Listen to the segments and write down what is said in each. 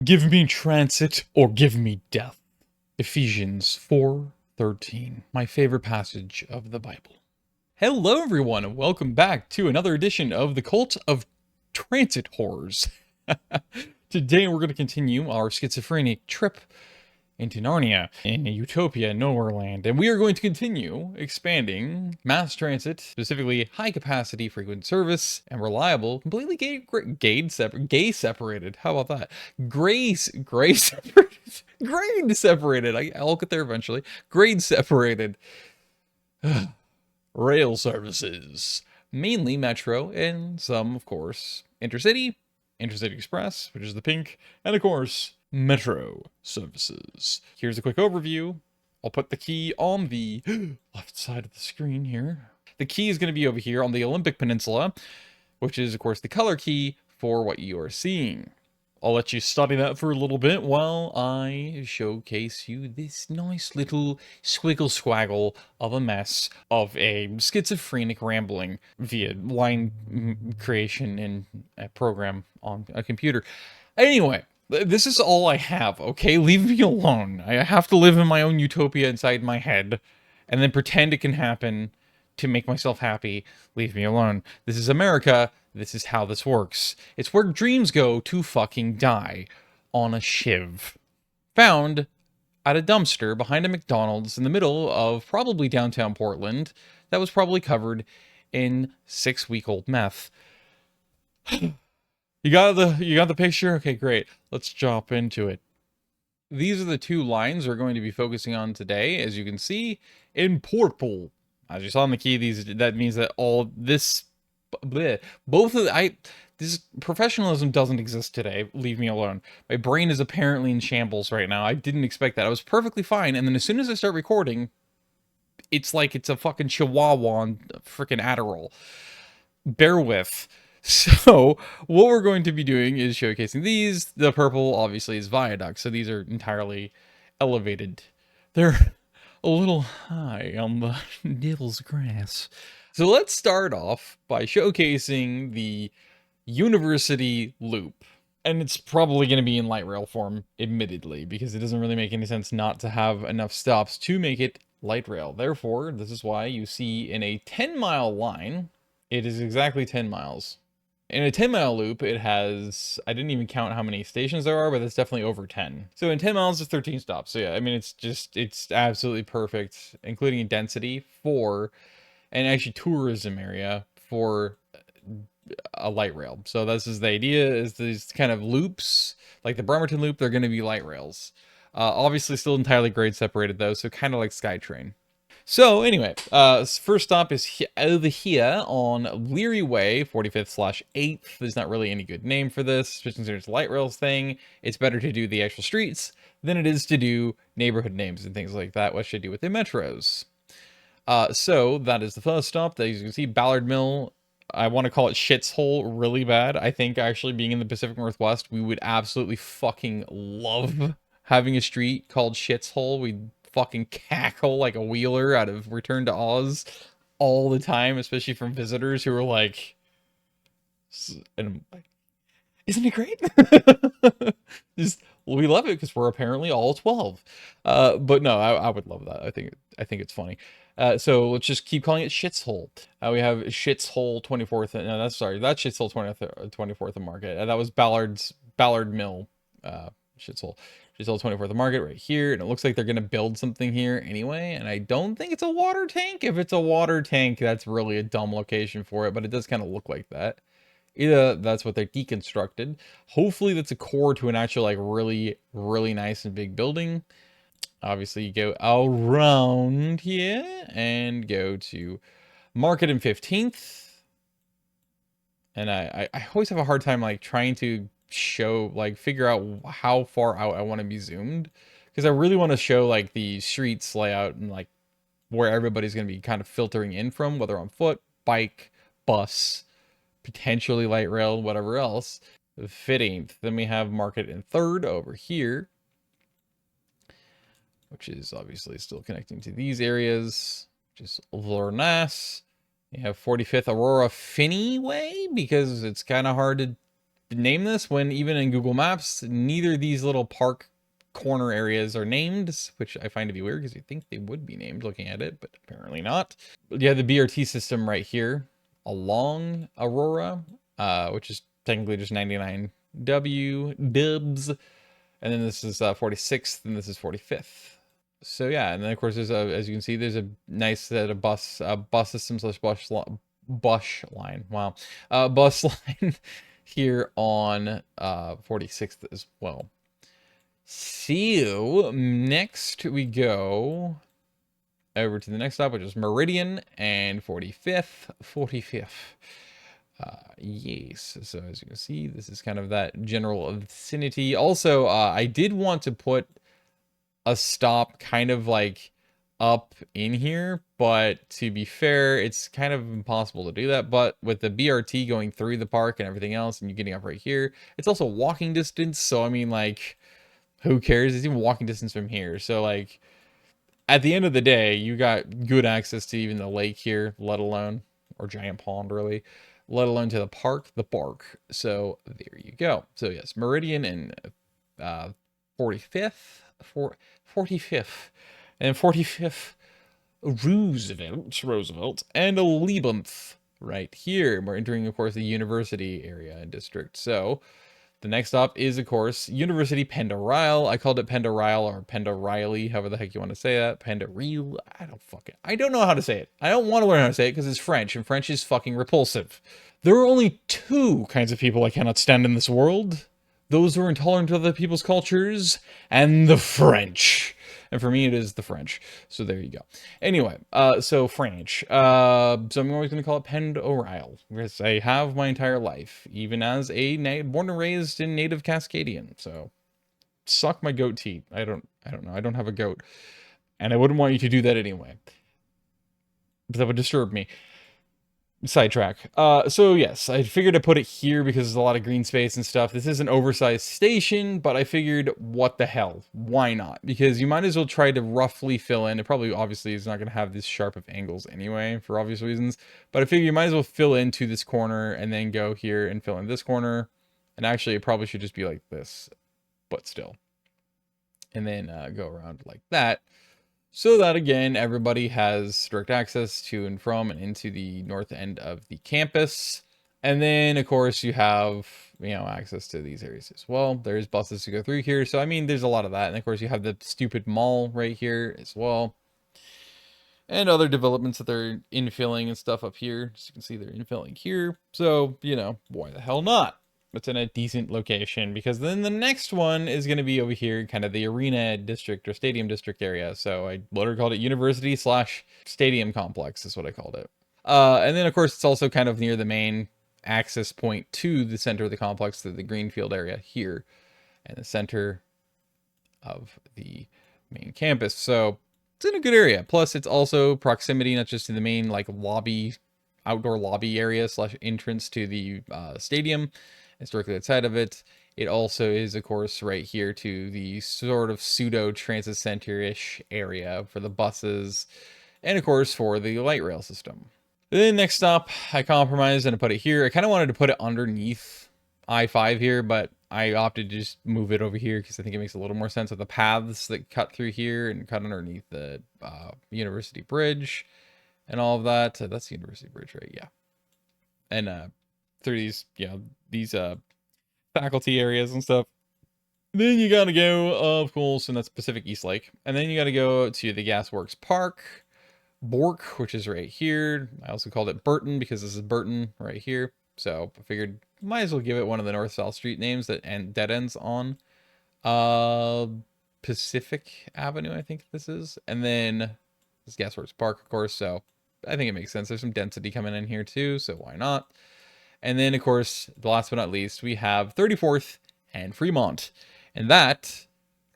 Give me transit or give me death. Ephesians 4:13, my favorite passage of the Bible. Hello everyone and welcome back to another edition of the Cult of Transit Horrors. Today we're going to continue our schizophrenic trip into Narnia in Utopia Nowhere Land, and we are going to continue expanding mass transit, specifically high capacity frequent service and reliable, completely gay separated. How about that? Gray separated, grade separated. I'll get there eventually. Grade separated rail services, mainly metro and some, of course, intercity express, which is the pink, and of course metro services. Here's a quick overview. I'll put the key on the left side of the screen here. The key is going to be over here on the Olympic Peninsula, which is of course the color key for what you are seeing. I'll let you study that for a little bit while I showcase you this nice little squiggle-squaggle of a mess of a schizophrenic rambling via line creation in a program on a computer. Anyway, this is all I have, okay? Leave me alone. I have to live in my own utopia inside my head and then pretend it can happen to make myself happy. Leave me alone. This is America. This is how this works. It's where dreams go to fucking die. On a shiv. Found at a dumpster behind a McDonald's in the middle of probably downtown Portland that was probably covered in 6-week-old meth. You got the picture? Okay, great. Let's jump into it. These are the two lines we're going to be focusing on today, as you can see, in purple. As you saw in the key, that means that all this both of this professionalism doesn't exist today. Leave me alone. My brain is apparently in shambles right now. I didn't expect that. I was perfectly fine, and then as soon as I start recording, it's like it's a fucking chihuahua on freaking Adderall. Bear with. So what we're going to be doing is showcasing these. The purple obviously is viaduct, so these are entirely elevated. They're a little high on the devil's grass. So let's start off by showcasing the University Loop. And it's probably going to be in light rail form, admittedly, because it doesn't really make any sense not to have enough stops to make it light rail. Therefore, this is why you see in a 10-mile line, it is exactly 10 miles. In a 10-mile loop, it has, I didn't even count how many stations there are, but it's definitely over 10. So in 10 miles, there's 13 stops. So yeah, I mean, it's absolutely perfect, including in density for, and actually tourism area for a light rail. So this is the idea, is these kind of loops, like the Bremerton Loop, they're going to be light rails. Obviously still entirely grade separated though, so kind of like SkyTrain. So anyway, first stop is over here on Leary Way, 45th/8th. There's not really any good name for this, just considering it's a light rails thing. It's better to do the actual streets than it is to do neighborhood names and things like that, which they do with the metros. So that is the first stop. As you can see, Ballard Mill. I want to call it Shit's Hole really bad. I think actually being in the Pacific Northwest, we would absolutely fucking love having a street called Shit's Hole. We'd fucking cackle like a wheeler out of Return to Oz all the time, especially from visitors who are like, and I'm like, isn't it great? Just, we love it because we're apparently all 12. But no, I would love that. I think it's funny. So let's just keep calling it Shit's Hole. We have Shit's Hole 24th. No, that's Shit's Hole 24th of Market. That was Ballard Mill. Shit's Hole. Shit's Hole 24th of Market right here. And it looks like they're gonna build something here anyway. And I don't think it's a water tank. If it's a water tank, that's really a dumb location for it. But it does kind of look like that. Either that's what they deconstructed. Hopefully that's a core to an actual like really, really nice and big building. Obviously you go around here and go to Market and 15th. And I always have a hard time like trying to show, like figure out how far out I want to be zoomed. Because I really want to show like the streets layout and like where everybody's going to be kind of filtering in from, whether on foot, bike, bus, potentially light rail, whatever else. 15th. Then we have Market and 3rd over here, which is obviously still connecting to these areas, which is Lornas. You have 45th Aurora Finney Way, because it's kind of hard to name this when even in Google Maps, neither of these little park corner areas are named, which I find to be weird because you think they would be named looking at it, but apparently not. You have the BRT system right here along Aurora, which is technically just 99W dubs. And then this is 46th, and this is 45th. So yeah, and then of course there's a, as you can see, there's a nice set of bus system slash bus line. Wow, bus line here on 46th as well. So next we go over to the next stop, which is Meridian and 45th. Yes, so as you can see, this is kind of that general vicinity. Also, I did want to put a stop kind of like up in here, but to be fair, it's kind of impossible to do that. But with the BRT going through the park and everything else, and you getting up right here, it's also walking distance. So I mean, like, who cares? It's even walking distance from here. So like, at the end of the day, you got good access to even the lake here, let alone, or giant pond really, let alone to the park, So there you go. So yes, Meridian and 45th, 45th, and 45th Roosevelt, and 11th right here. We're entering, of course, the university area and district. So the next stop is, of course, University Pendarile. I called it Pendarile or Pendarile, however the heck you want to say that. Pendarile. I don't know how to say it. I don't want to learn how to say it because it's French, and French is fucking repulsive. There are only two kinds of people I cannot stand in this world. Those who are intolerant of other people's cultures, and the French. And for me, it is the French. So there you go. Anyway, so French. So I'm always going to call it Pendarile, because I have my entire life, even as a born and raised in native Cascadian. So suck my goat teeth. I don't know. I don't have a goat, and I wouldn't want you to do that anyway. But that would disturb me. Sidetrack. So yes, I figured to put it here because there's a lot of green space and stuff. This is an oversized station, but I figured, what the hell? Why not? Because you might as well try to roughly fill in. It probably, obviously, is not going to have this sharp of angles anyway, for obvious reasons. But I figure you might as well fill into this corner and then go here and fill in this corner. And actually, it probably should just be like this, but still. And then go around like that. So that, again, everybody has direct access to and from and into the north end of the campus. And then, of course, you have, access to these areas as well. There's buses to go through here. So, I mean, there's a lot of that. And, of course, you have the stupid mall right here as well. And other developments that they're infilling and stuff up here. As you can see, they're infilling here. So, why the hell not? It's in a decent location, because then the next one is going to be over here, kind of the arena district or stadium district area. So I literally called it university / stadium complex is what I called it. And then of course it's also kind of near the main access point to the center of the complex, to the greenfield area here and the center of the main campus. So it's in a good area. Plus it's also proximity, not just to the main like lobby, outdoor lobby area / entrance to the stadium. It's directly outside of it. It also is, of course, right here to the sort of pseudo transit center-ish area for the buses, and of course for the light rail system. Then next stop, I compromised and I put it here. I kind of wanted to put it underneath I-5 here, but I opted to just move it over here because I think it makes a little more sense with the paths that cut through here and cut underneath the University Bridge and all of that. That's the University Bridge, right? Yeah. And through these, these faculty areas and stuff. Then you gotta go, of course, and that's Pacific East Lake. And then you gotta go to the Gasworks Park, Bork, which is right here. I also called it Burton because this is Burton right here. So I figured might as well give it one of the north-south street names that dead ends on Pacific Avenue, I think this is. And then this Gasworks Park, of course. So I think it makes sense. There's some density coming in here too, so why not? And then, of course, the last but not least, we have 34th and Fremont. And that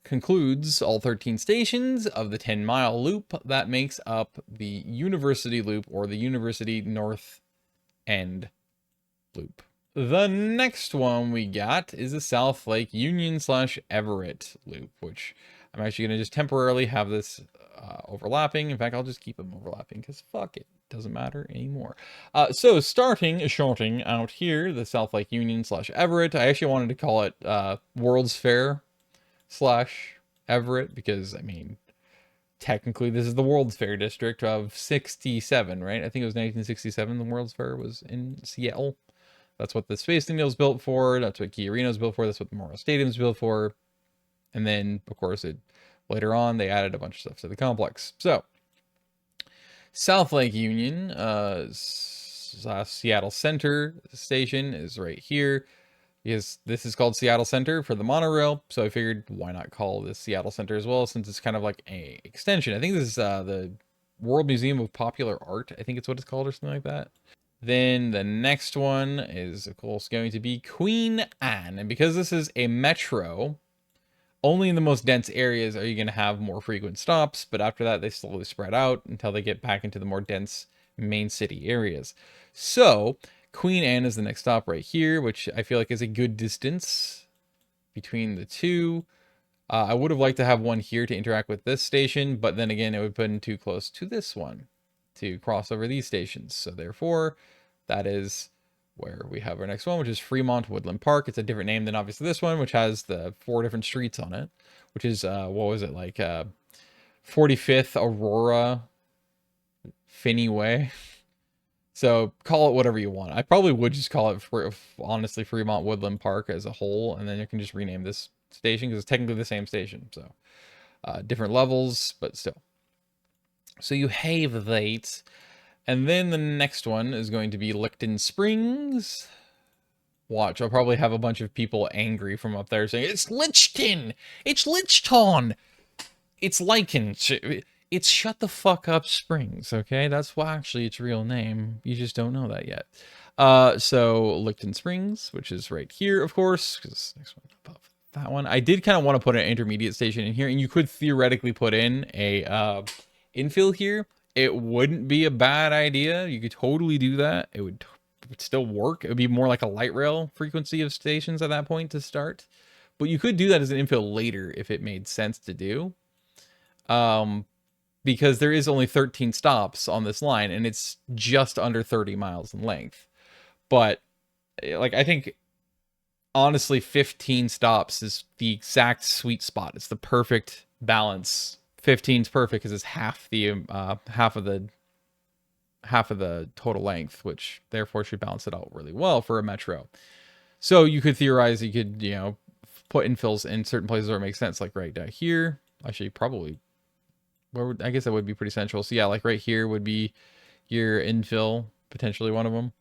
concludes all 13 stations of the 10-mile loop that makes up the University Loop, or the University North End Loop. The next one we got is the South Lake Union / Everett Loop, which I'm actually going to just temporarily have this overlapping. In fact, I'll just keep them overlapping because fuck it. doesn't matter anymore. So starting out here, the South Lake Union / Everett. I actually wanted to call it World's Fair / Everett because, I mean, technically this is the World's Fair district of 67, right? I think it was 1967 the World's Fair was in Seattle. That's what the Space Needle was built for. That's what Key Arena was built for. That's what Memorial Stadium is built for. And then, of course, later on, they added a bunch of stuff to the complex. So, South Lake Union, Seattle Center station is right here. Because this is called Seattle Center for the monorail. So I figured, why not call this Seattle Center as well, since it's kind of like a extension. I think this is the World Museum of Popular Art. I think it's what it's called or something like that. Then the next one is, of course, going to be Queen Anne. And because this is a metro, only in the most dense areas are you going to have more frequent stops. But after that, they slowly spread out until they get back into the more dense main city areas. So Queen Anne is the next stop right here, which I feel like is a good distance between the two. I would have liked to have one here to interact with this station, but then again, it would put in too close to this one to cross over these stations. So therefore, that is where we have our next one, which is Fremont Woodland Park. It's a different name than obviously this one, which has the 4 different streets on it, which is, what was it, like 45th Aurora Finney Way. So call it whatever you want. I probably would just call it, honestly, Fremont Woodland Park as a whole, and then you can just rename this station because it's technically the same station. So different levels, but still. So you have that. And then the next one is going to be Licton Springs. Watch, I'll probably have a bunch of people angry from up there saying, it's Lichton! It's Lichton! It's Lichen. It's Shut the Fuck Up Springs, okay? That's why actually its real name. You just don't know that yet. So Licton Springs, which is right here, of course, because next one above that one. I did kind of want to put an intermediate station in here, and you could theoretically put in a infill here. It wouldn't be a bad idea. You could totally do that. It would still work. It would be more like a light rail frequency of stations at that point to start. But you could do that as an infill later if it made sense to do. Because there is only 13 stops on this line, and it's just under 30 miles in length. But, like, I think, honestly, 15 stops is the exact sweet spot. It's the perfect balance. 15 is perfect because it's half of the total length, which therefore should balance it out really well for a metro. So you could theorize, you could, put infills in certain places where it makes sense, like right down here. Actually, probably, I guess that would be pretty central. So yeah, like right here would be your infill, potentially one of them.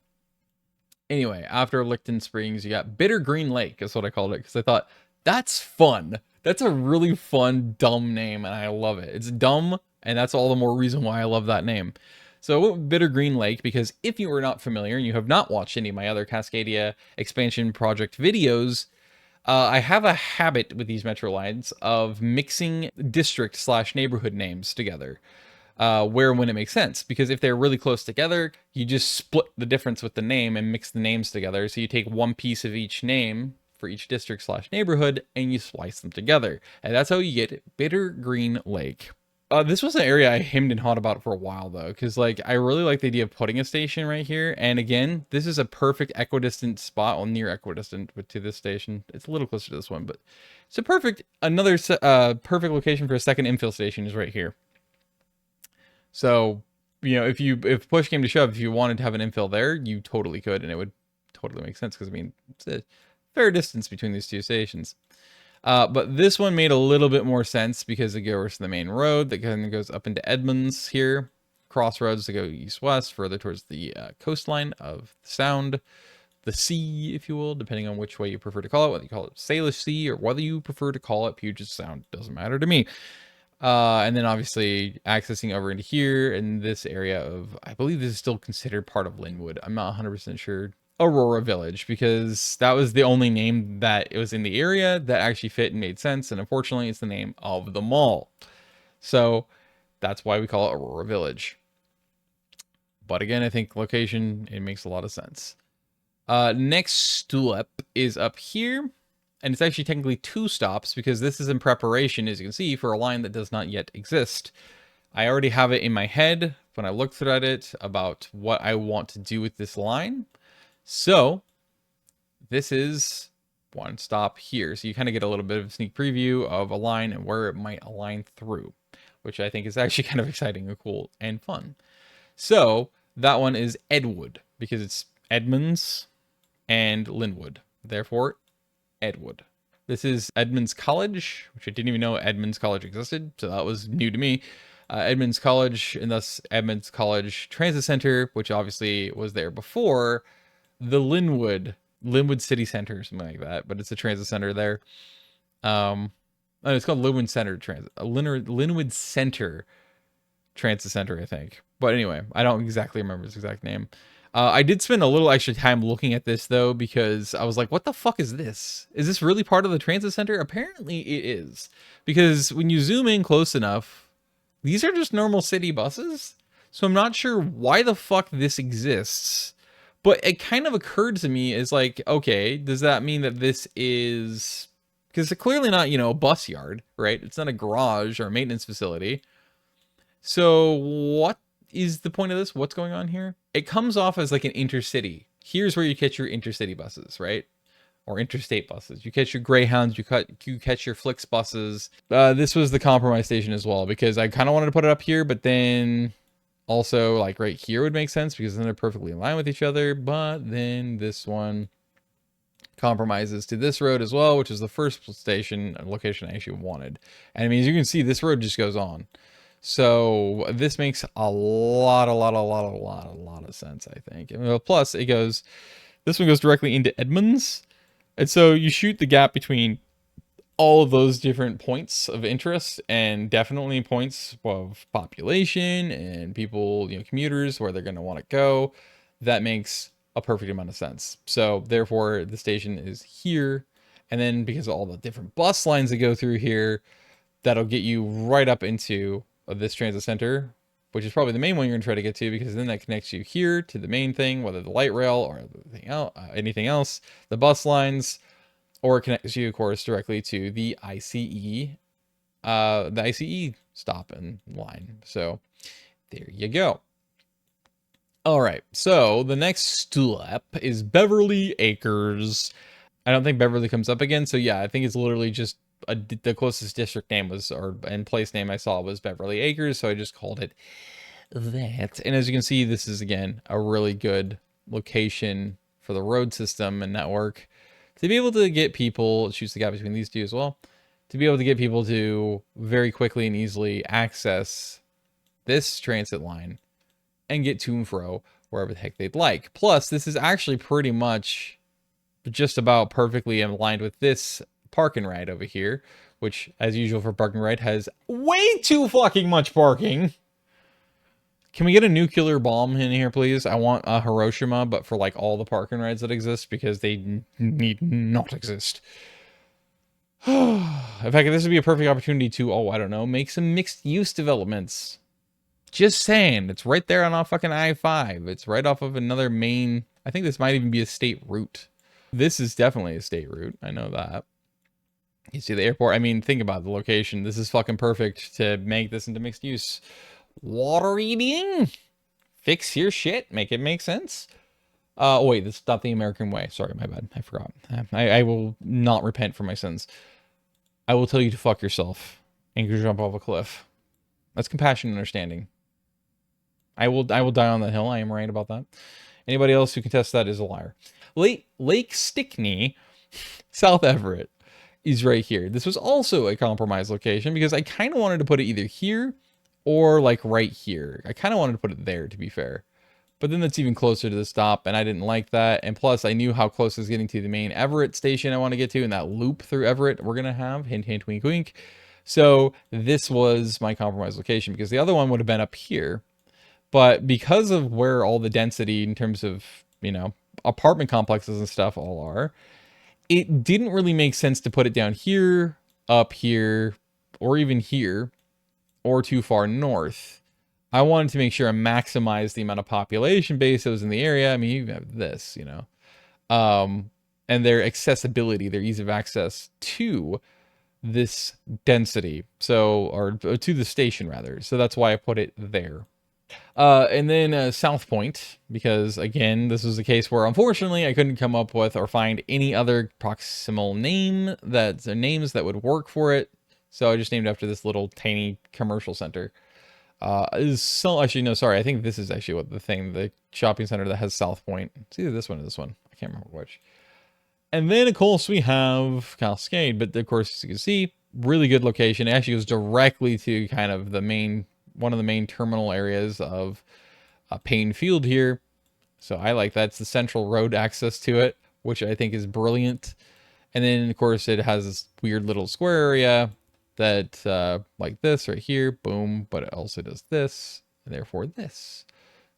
Anyway, after Licton Springs, you got Bitter Green Lake, is what I called it, because I thought, that's fun. That's a really fun, dumb name, and I love it. It's dumb, and that's all the more reason why I love that name. So I went with Bitter Green Lake because if you are not familiar and you have not watched any of my other Cascadia Expansion Project videos, I have a habit with these metro lines of mixing district / neighborhood names together. Where when it makes sense, because if they're really close together, you just split the difference with the name and mix the names together. So you take one piece of each name for each district / neighborhood and you splice them together. And that's how you get Bitter Green Lake. This was an area I hemmed and hawed about for a while though, because like I really like the idea of putting a station right here. And again, this is a perfect equidistant spot, well, near equidistant to this station. It's a little closer to this one, but it's a perfect perfect location for a second infill station is right here. So, if push came to shove, if you wanted to have an infill there, you totally could, and it would totally make sense because, I mean, it's a fair distance between these two stations. But this one made a little bit more sense because it goes to the main road that kind of goes up into Edmonds here. Crossroads to go east-west, further towards the coastline of the Sound. The sea, if you will, depending on which way you prefer to call it, whether you call it Salish Sea or whether you prefer to call it Puget Sound, doesn't matter to me. And then obviously accessing over into here in this area of, I believe this is still considered part of Linwood. I'm not 100% sure. Aurora Village, because that was the only name that it was in the area that actually fit and made sense. And unfortunately, it's the name of the mall. So that's why we call it Aurora Village. But again, I think location, it makes a lot of sense. Next stop is up here. And it's actually technically 2 stops because this is in preparation, as you can see, for a line that does not yet exist. I already have it in my head, when I looked at it about what I want to do with this line. So this is one stop here. So you kind of get a little bit of a sneak preview of a line and where it might align through, which I think is actually kind of exciting and cool and fun. So that one is Edwood because it's Edmonds and Linwood. Therefore, Edwood. This is Edmonds College, which I didn't even know Edmonds College existed, so that was new to me. Edmonds College, and thus Edmonds College Transit Center, which obviously was there before the Linwood City Center, something like that, but it's a transit center there. It's called Linwood Center Transit, Linwood Center Transit Center, I think. But anyway, I don't exactly remember its exact name. I did spend a little extra time looking at this though, because I was like, what the fuck is this? Is this really part of the transit center? Apparently it is, because when you zoom in close enough, these are just normal city buses. So I'm not sure why the fuck this exists, but it kind of occurred to me as like, okay, does that mean that this is, because it's clearly not, you know, a bus yard, right? It's not a garage or a maintenance facility. So what is the point of this? What's going on here? It comes off as like an intercity. Here's where you catch your intercity buses, right? Or interstate buses. You catch your Greyhounds, you catch your Flix buses. This was the compromise station as well, because I kind of wanted to put it up here, but then also like right here would make sense because then they're perfectly in line with each other. But then this one compromises to this road as well, which is the first station location I actually wanted. And I mean, as you can see, this road just goes on. So this makes a lot of sense, I think. And plus it goes, this one goes directly into Edmonds. And so you shoot the gap between all of those different points of interest, and definitely points of population and people, you know, commuters, where they're going to want to go. That makes a perfect amount of sense. So therefore the station is here. And then because of all the different bus lines that go through here, that'll get you right up into this transit center, which is probably the main one you're gonna try to get to, because then that connects you here to the main thing, whether the light rail or anything else, the bus lines, or it connects you, of course, directly to the ICE stop and line. So there you go. All right, so the next step is Beverly Acres. I don't think Beverly comes up again, so yeah, I think it's literally just the closest district name was, or and place name I saw was Beverly Acres, so I just called it that. And as you can see, this is again a really good location for the road system and network to be able to get people, shoots the gap between these two as well, to be able to get people to very quickly and easily access this transit line and get to and fro wherever the heck they'd like. Plus, this is actually pretty much just about perfectly aligned with this park and ride over here, which, as usual for park and ride, has way too fucking much parking. Can we get a nuclear bomb in here, please? I want a Hiroshima, but for like all the park and rides that exist, because they need not exist. In fact, this would be a perfect opportunity to, oh, I don't know, make some mixed use developments. Just saying, it's right there on off fucking I-5. It's right off of another main, I think this might even be a state route. This is definitely a state route. I know that. You see the airport. I mean, think about the location. This is fucking perfect to make this into mixed use. Water eating? Fix your shit. Make it make sense. Oh wait, this is not the American way. Sorry, my bad. I forgot. I will not repent for my sins. I will tell you to fuck yourself and go jump off a cliff. That's compassion and understanding. I will die on that hill. I am right about that. Anybody else who contests that is a liar. Lake Stickney, South Everett, is right here. This was also a compromise location because I kind of wanted to put it either here or like right here. I kind of wanted to put it there, to be fair. But then that's even closer to the stop, and I didn't like that. And plus, I knew how close I was getting to the main Everett station I want to get to, and that loop through Everett we're going to have. Hint, hint, wink, wink. So this was my compromise location because the other one would have been up here. But because of where all the density in terms of, you know, apartment complexes and stuff all are, it didn't really make sense to put it down here, up here, or even here, or too far north. I wanted to make sure I maximize the amount of population base that was in the area. I mean, you have this, you know, and their accessibility, their ease of access to this density. So, or to the station rather. So that's why I put it there. And then South Point, because again, this was a case where unfortunately I couldn't come up with or find any other proximal names that would work for it. So I just named after this little tiny commercial center. Actually, no, sorry. I think this is actually the shopping center that has South Point. It's either this one or this one. I can't remember which. And then, of course, we have Cascade. But, of course, as you can see, really good location. It actually goes directly to kind of one of the main terminal areas of Payne Field here. So I like that. It's the central road access to it, which I think is brilliant. And then, of course, it has this weird little square area that, like this right here, boom, but it also does this, and therefore this.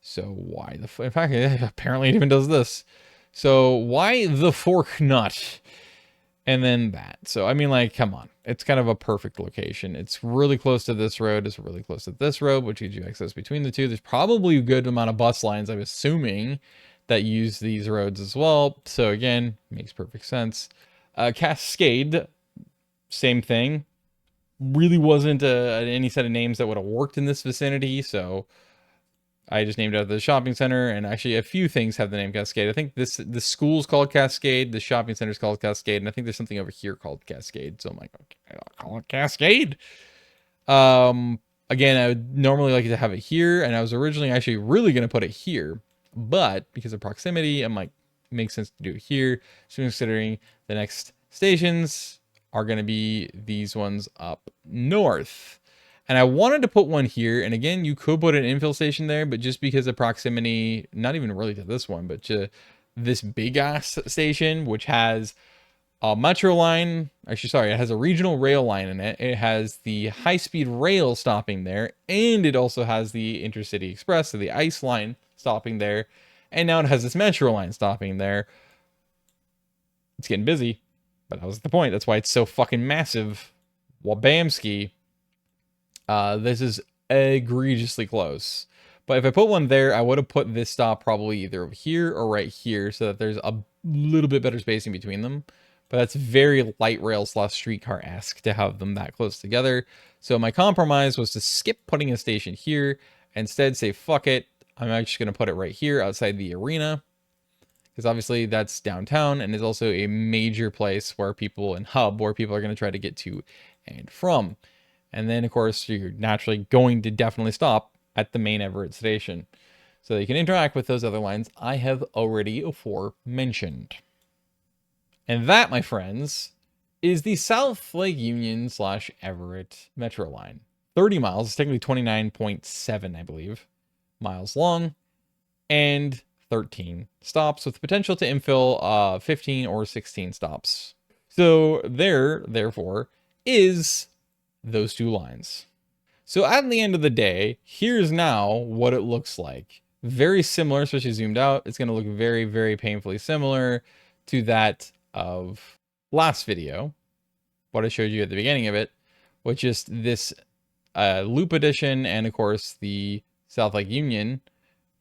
So why the, in fact, apparently it even does this. So why the fork nut? And then that. So, I mean, like, come on. It's kind of a perfect location. It's really close to this road. It's really close to this road, which gives you access between the two. There's probably a good amount of bus lines, I'm assuming, that use these roads as well. So, again, makes perfect sense. Cascade, same thing. Really wasn't any set of names that would have worked in this vicinity, so I just named out the shopping center, and actually a few things have the name Cascade. I think the school's called Cascade, the shopping center's called Cascade, and I think there's something over here called Cascade, so I'm like, okay, I'll call it Cascade. Again, I would normally like to have it here, and I was originally actually really going to put it here, but because of proximity, I'm like, makes sense to do it here, so considering the next stations are going to be these ones up north. And I wanted to put one here. And again, you could put an infill station there, but just because of proximity, not even really to this one, but to this big ass station, which has a metro line. Actually, sorry, it has a regional rail line in it. It has the high-speed rail stopping there. And it also has the Intercity Express, so the ICE line stopping there. And now it has this metro line stopping there. It's getting busy. But that was the point. That's why it's so fucking massive. Wabamski. This is egregiously close. But if I put one there, I would have put this stop probably either over here or right here so that there's a little bit better spacing between them. But that's very light rail / streetcar-esque to have them that close together. So my compromise was to skip putting a station here. Instead, say, fuck it. I'm actually going to put it right here outside the arena. Because obviously that's downtown and is also a major place where people and hub where people are going to try to get to and from. And then, of course, you're naturally going to definitely stop at the main Everett station. So that you can interact with those other lines I have already aforementioned. And that, my friends, is the South Lake Union / Everett Metro line. 30 miles, it's technically 29.7, I believe, miles long. And 13 stops with potential to infill 15 or 16 stops. So therefore, is those two lines. So at the end of the day, here's now what it looks like. Very similar, especially zoomed out. It's going to look very, very painfully similar to that of last video, what I showed you at the beginning of it, which is this Loop edition and, of course, the South Lake Union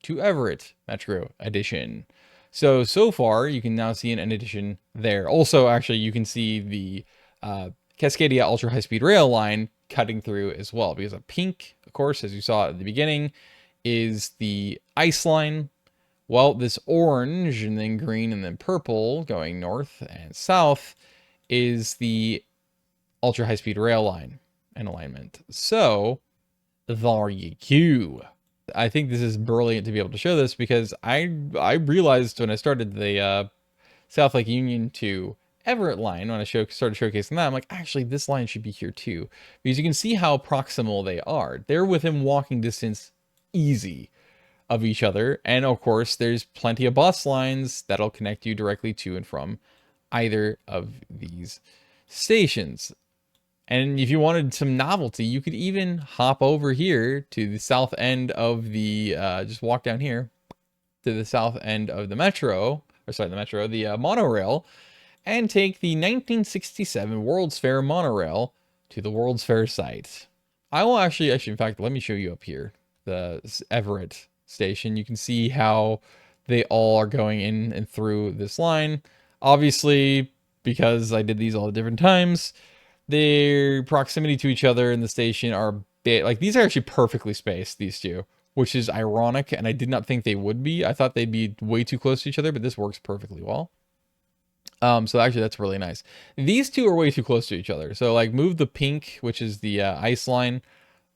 to Everett Metro edition. So far, you can now see an addition there. Also, actually, you can see the Cascadia Ultra High Speed Rail line cutting through as well, because a pink, of course, as you saw at the beginning, is the ICE line. Well, this orange and then green and then purple going north and south is the Ultra High Speed Rail line and alignment. So there you go. I think this is brilliant to be able to show this because I realized when I started the South Lake Union to Everett line, when I started showcasing that, I'm like, actually, this line should be here too. Because you can see how proximal they are. They're within walking distance easy of each other. And of course, there's plenty of bus lines that'll connect you directly to and from either of these stations. And if you wanted some novelty, you could even hop over here to the south end of the, just walk down here to the south end of the metro, the monorail, and take the 1967 World's Fair monorail to the World's Fair site. I will actually, in fact, let me show you up here, the Everett station. You can see how they all are going in and through this line. Obviously, because I did these all at different times, their proximity to each other in the station are bit like these are actually perfectly spaced, these two. which is ironic, and I did not think they would be. I thought they'd be way too close to each other, but this works perfectly well. So actually that's really nice. These two are way too close to each other. So like move the pink, which is the ice line,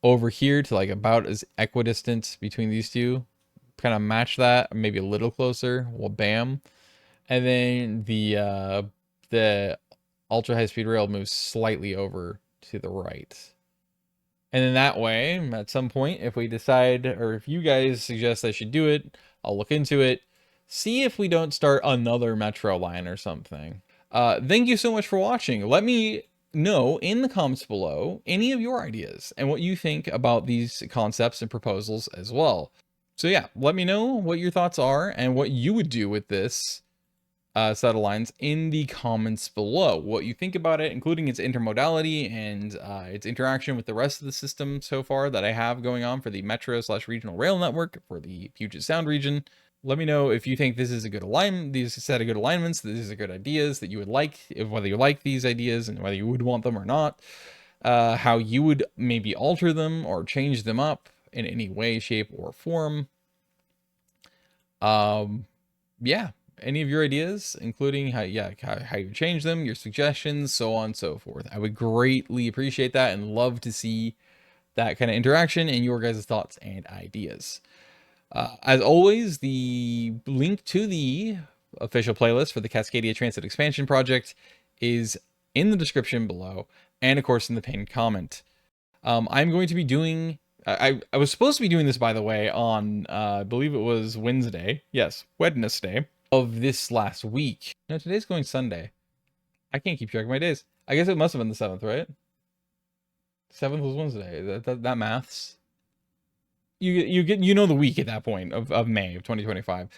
over here to like about as equidistant between these two. Kind of match that, maybe a little closer. Well, bam. And then the ultra high speed rail moves slightly over to the right. And then that way, at some point, if we decide, or if you guys suggest I should do it, I'll look into it. See if we don't start another metro line or something. Thank you so much for watching. Let me know in the comments below any of your ideas and what you think about these concepts and proposals as well. So yeah, let me know what your thoughts are and what you would do with this set of lines in the comments below. What you think about it, including its intermodality and its interaction with the rest of the system so far that I have going on for the metro/regional rail network for the Puget Sound region. Let me know if you think this is a good alignment, these set of good alignments, that these are good ideas that you would like, whether you like these ideas and whether you would want them or not, how you would maybe alter them or change them up in any way, shape, or form. Yeah, any of your ideas, including how you change them, your suggestions, so on and so forth. I would greatly appreciate that and love to see that kind of interaction and your guys' thoughts and ideas. As always, the link to the official playlist for the Cascadia Transit Expansion Project is in the description below, and of course in the pinned comment. I'm going to be doing, I was supposed to be doing this, by the way, on, I believe it was Wednesday. Yes, Wednesday of this last week. No, today's going Sunday. I can't keep track of my days. I guess it must have been the 7th, right? 7th was Wednesday. That maths. You know the week at that point of May of 2025.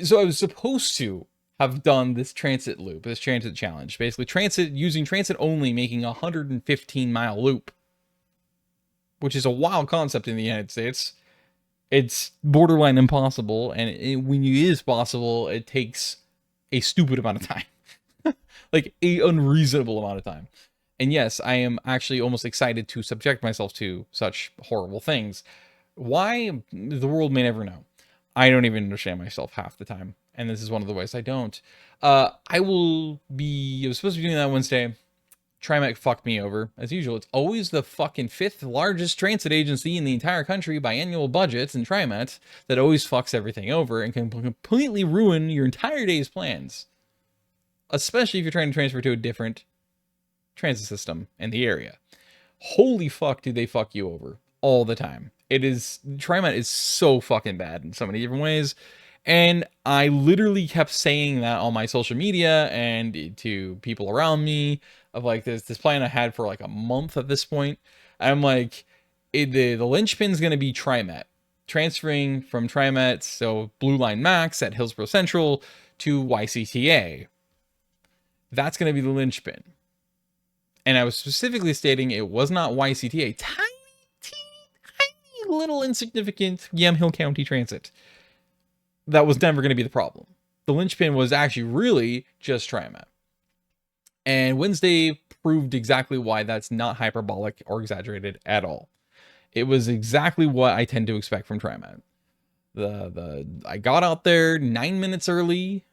So I was supposed to have done this transit loop, this transit challenge. Basically using transit only, making a 115-mile loop, which is a wild concept in the United States. It's borderline impossible, and when it is possible, it takes a stupid amount of time. Like a unreasonable amount of time. And yes, I am actually almost excited to subject myself to such horrible things. Why? The world may never know. I don't even understand myself half the time, and this is one of the ways I don't. I was supposed to be doing that Wednesday. TriMet fucked me over, as usual. It's always the fucking 5th largest transit agency in the entire country by annual budgets, and TriMet, that always fucks everything over and can completely ruin your entire day's plans. Especially if you're trying to transfer to a different transit system in the area. Holy fuck, do they fuck you over all the time. TriMet is so fucking bad in so many different ways. And I literally kept saying that on my social media and to people around me of like this plan I had for like a month at this point. I'm like, the linchpin's going to be TriMet. Transferring from TriMet, so Blue Line Max at Hillsborough Central, to YCTA. That's going to be the linchpin. And I was specifically stating it was not YCTA. Tiny little insignificant Yamhill County Transit. That was never going to be the problem. The linchpin was actually really just TriMet. And Wednesday proved exactly why that's not hyperbolic or exaggerated at all. It was exactly what I tend to expect from TriMet. I got out there 9 minutes early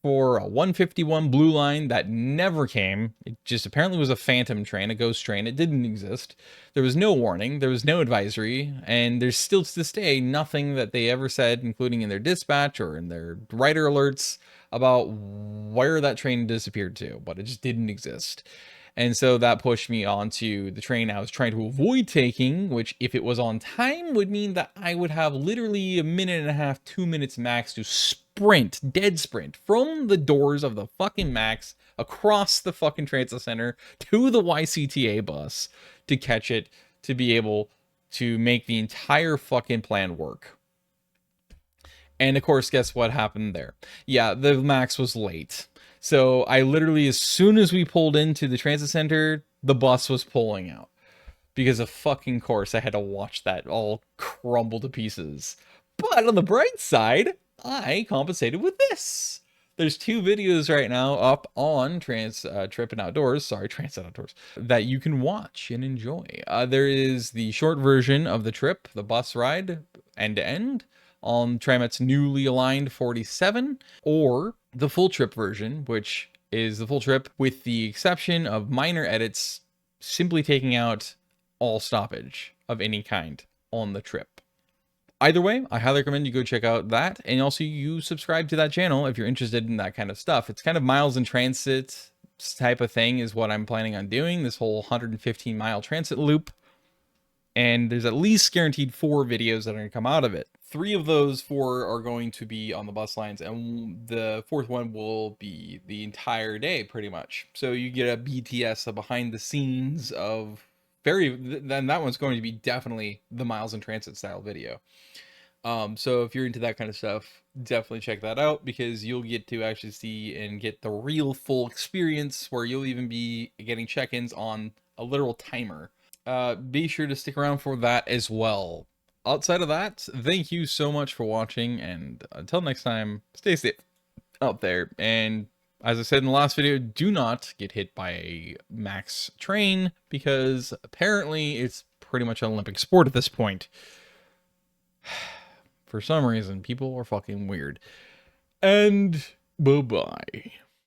for a 151 Blue Line that never came. It just apparently was a phantom train, a ghost train. It didn't exist. There was no warning. There was no advisory. And there's still to this day nothing that they ever said, including in their dispatch or in their rider alerts, about where that train disappeared to. But it just didn't exist. And so that pushed me onto the train I was trying to avoid taking, which if it was on time would mean that I would have literally a minute and a half, 2 minutes max to sprint, dead sprint, from the doors of the fucking Max across the fucking transit center to the YCTA bus to catch it, to be able to make the entire fucking plan work. And of course, guess what happened there? Yeah, the Max was late. So I literally, as soon as we pulled into the transit center, the bus was pulling out. Because of fucking course, I had to watch that all crumble to pieces. But on the bright side, I compensated with this. There's 2 videos right now up on Trip and Outdoors, Transit Outdoors, that you can watch and enjoy. There is the short version of the trip, the bus ride, end to end on TriMet's newly aligned 47, or the full trip version, which is the full trip with the exception of minor edits, simply taking out all stoppage of any kind on the trip. Either way, I highly recommend you go check out that, and also you subscribe to that channel if you're interested in that kind of stuff. It's kind of miles in transit type of thing is what I'm planning on doing, this whole 115 mile transit loop. And there's at least guaranteed 4 videos that are going to come out of it. 3 of those 4 are going to be on the bus lines, and the 4th one will be the entire day pretty much. So you get a BTS, a behind the scenes of then that one's going to be definitely the miles in transit style video. So if you're into that kind of stuff, definitely check that out, because you'll get to actually see and get the real full experience, where you'll even be getting check-ins on a literal timer. Be sure to stick around for that as well. Outside of that, thank you so much for watching, and until next time, stay safe out there. And as I said in the last video, do not get hit by a max train, because apparently it's pretty much an Olympic sport at this point. For some reason, people are fucking weird. And bye-bye.